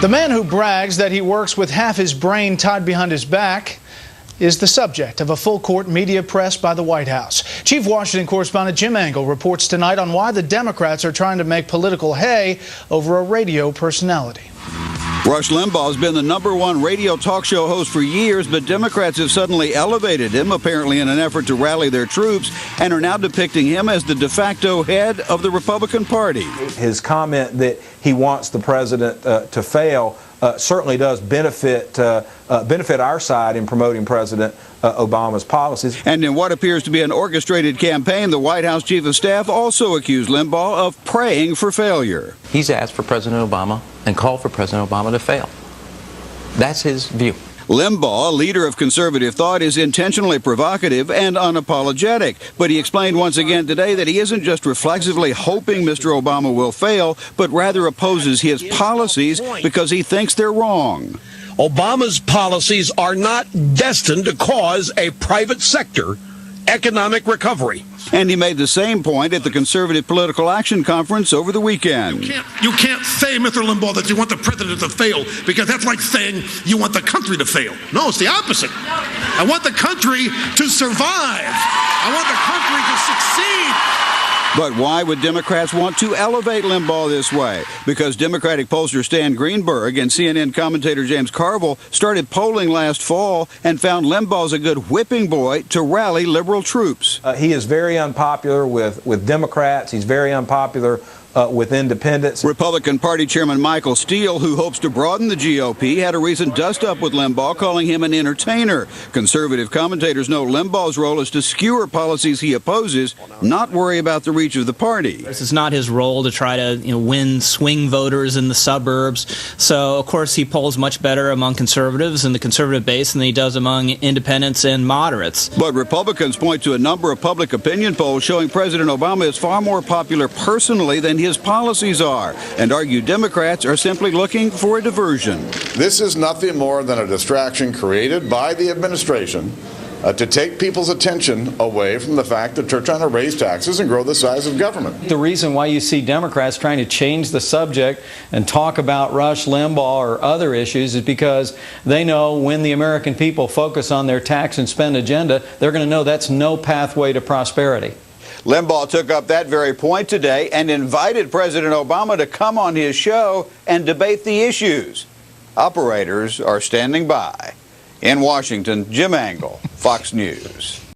The man who brags that he works with half his brain tied behind his back is the subject of a full-court media press by the White House. Chief Washington correspondent Jim Angle reports tonight on why the Democrats are trying to make political hay over a radio personality. Rush Limbaugh has been the #1 radio talk show host for years, but Democrats have suddenly elevated him, apparently in an effort to rally their troops, and are now depicting him as the de facto head of the Republican Party. His comment that he wants the president to fail certainly does benefit our side in promoting President Obama's policies. And in what appears to be an orchestrated campaign, the White House chief of staff also accused Limbaugh of praying for failure. He's asked for President Obama and called for President Obama to fail. That's his view. Limbaugh, a leader of conservative thought, is intentionally provocative and unapologetic. But he explained once again today that he isn't just reflexively hoping Mr. Obama will fail, but rather opposes his policies because he thinks they're wrong. Obama's policies are not destined to cause a private sector economic recovery. And he made the same point at the Conservative Political Action Conference over the weekend. You can't say, Mr. Limbaugh, that you want the president to fail, because that's like saying you want the country to fail. No, it's the opposite. I want the country to survive. I want the country to succeed. But why would Democrats want to elevate Limbaugh this way? Because Democratic pollster Stan Greenberg and CNN commentator James Carville started polling last fall and found Limbaugh's a good whipping boy to rally liberal troops. He is very unpopular with Democrats. He's very unpopular with independents. Republican Party Chairman Michael Steele, who hopes to broaden the GOP, had a recent dust-up with Limbaugh, calling him an entertainer. Conservative commentators know Limbaugh's role is to skewer policies he opposes, not worry about the reach of the party. This is not his role to try to win swing voters in the suburbs. So, of course, he polls much better among conservatives and the conservative base than he does among independents and moderates. But Republicans point to a number of public opinion polls showing President Obama is far more popular personally than his policies are, and argue Democrats are simply looking for a diversion. This is nothing more than a distraction created by the administration to take people's attention away from the fact that they're trying to raise taxes and grow the size of government. The reason why you see Democrats trying to change the subject and talk about Rush Limbaugh or other issues is because they know when the American people focus on their tax and spend agenda, they're going to know that's no pathway to prosperity. Limbaugh took up that very point today and invited President Obama to come on his show and debate the issues. Operators are standing by. In Washington, Jim Angle, Fox News.